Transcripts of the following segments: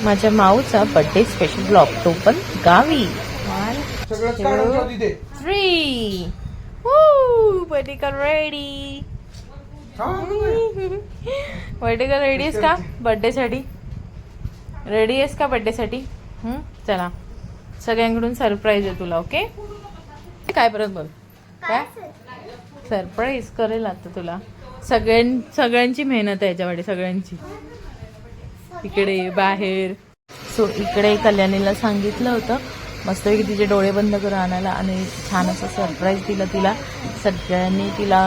माझ्या माऊचा birthday special blog, तो पण गावी. 1 2 3 birthday girl ready. Birthday girl ready आहेस का बर्थडे साठी? रेडी आहेस का बर्थडे साठी? चला, सगळ्यांकडून सरप्राईज आहे तुला. ओके, काय परत बोल, काय सरप्राईज करेल आता तुला. सगळ्यांची मेहनत आहे याच्यामध्ये, सगळ्यांची. इकडे बाहेर. सो इकडे कल्याणीला सांगितलं होतं मस्तपैकी तिचे डोळे बंद करून आणायला, आणि छान असं सरप्राईज दिलं तिला. सगळ्यांनी तिला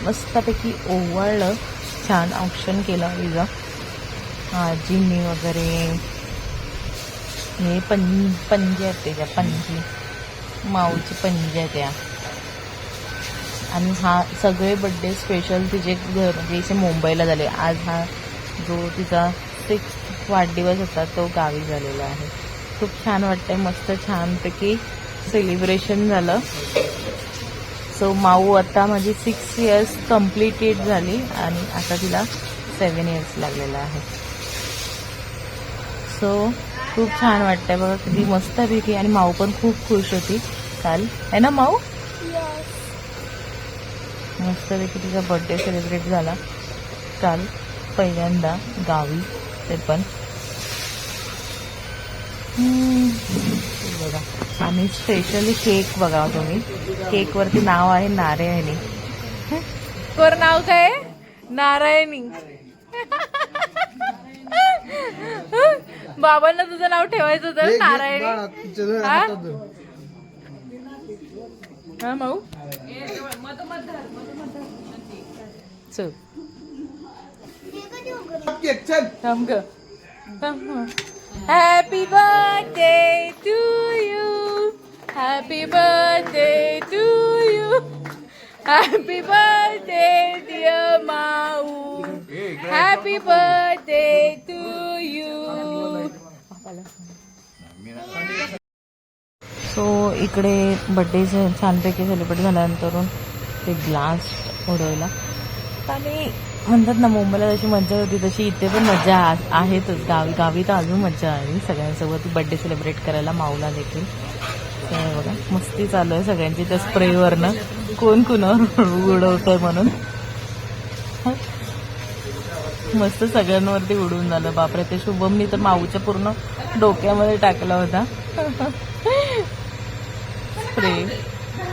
मस्तपैकी ओवाळलं, छान ऑप्शन केलं तिचं. आजींनी वगैरे. हे पंजे आहेत त्याच्या, पंजी माऊची पंजे आहेत त्या. आणि हा सगळे बड्डे स्पेशल तिचे म्हणजे इथे मुंबईला झाले. आज हा जो तिचा 6th वाढदिवस होता तो गावी झालेला आहे. खूप छान वाटतंय, मस्त छानपैकी सेलिब्रेशन झालं. सो माऊ आता माझी 6 years कम्प्लिटेड झाली, आणि आता तिला 7 years लागलेला आहे. सो खूप छान वाटतंय बघा, किती मस्तपैकी. आणि माऊ पण खूप खुश होती काल, है ना माऊ? मस्तपैकी तिचा बर्थडे सेलिब्रेट झाला काल पहिल्यांदा गावी, ते पण बघा. आणि स्पेशली केक बघा तुम्ही, केकवरती नाव आहे नारायणी. वर नाव काय? नारायणी. बाबांना तुझं नाव ठेवायचं होतं नारायणी. हा माऊ, चल थांब ग, happy birthday to you, happy birthday to you, happy birthday dear Mau, happy birthday to you. So इकडे बड्डे छानपैकी सेलिब्रेट झाल्यानंतर ते ब्लास्ट उडवला. आणि म्हणतात ना, मुंबईला जशी मज्जा होती तशी इथे पण मज्जा आहेतच. गावी तर अजून मज्जा आहे सगळ्यांसोबत बड्डे सेलिब्रेट करायला, माऊला देखील. बघा मस्ती चालू आहे सगळ्यांची त्या स्प्रेवरनं, कोण कुणावर उडवतंय म्हणून. मस्त सगळ्यांवरती उडून झालं. बापरे, ते शुभमनी तर माऊच्या पूर्ण डोक्यामध्ये टाकला होता स्प्रे.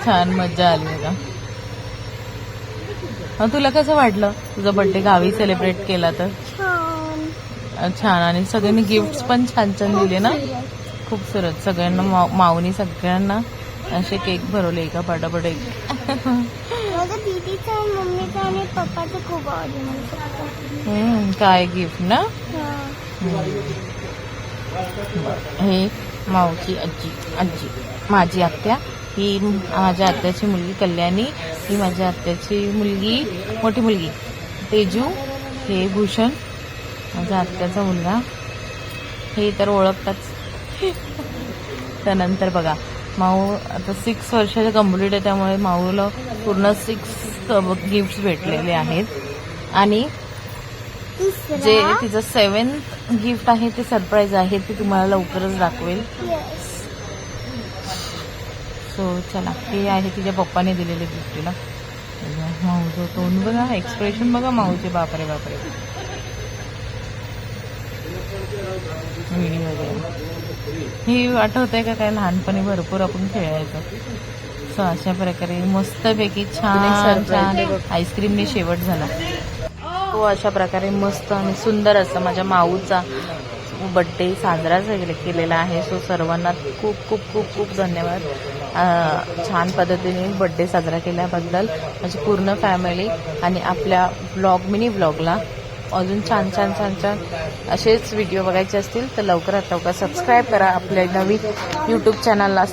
छान मज्जा आली बघा. तुला कसं वाटलं तुझा बर्थडे गावी सेलिब्रेट केला तर? छान. आणि सगळ्यांनी गिफ्ट पण छान छान दिले ना, खूप सरस. सगळ्यांना माऊनी सगळ्यांना असे केक भरवले, एका पाठोपाठ एक. काय गिफ्ट ना. हे माऊची आजी माझी आत्या, ही माझ्या आत्याची मुलगी कल्याणी, ही माझ्या आत्याची मुलगी, मोठी मुलगी तेजू. हे भूषण माझ्या आत्याचा मुलगा, हे तर ओळखताच. त्यानंतर बघा माऊ आता 6 वर्षाचे कंप्लीट आहे, त्यामुळे माऊला पूर्ण 6 गिफ्ट्स भेटलेले आहेत. आणि जे तिचं 7th गिफ्ट आहे ते सरप्राईज आहे, ते तुम्हाला लवकरच दाखवेल. सो चला, हे आहे तिच्या पप्पाने दिलेले गिफ्ट तिला. माऊचं तोंड बघा, एक्सप्रेशन बघा माऊचे. बापरे बापरे. व्हिडिओ वगैरे ही आठवतंय का काय, लहानपणी भरपूर आपण खेळायचो. सो अशा प्रकारे मस्तपैकी छान छान आईस्क्रीमने शेवट झाला. तो अशा प्रकारे मस्त आणि सुंदर असं माझ्या माऊचा बड्डे साजरा केलेला आहे. सो सर्वांना खूप खूप खूप खूप धन्यवाद. छान पद्धतीने बड्डे साजरा केल्याबद्दल माझी पूर्ण फॅमिली. आणि आपल्या मिनी ब्लॉगला अजून छान छान छान छान असेच व्हिडिओ बघायचे असतील तर लवकरात लवकर सबस्क्राईब करा आपल्या नवीन यूट्यूब चॅनलला.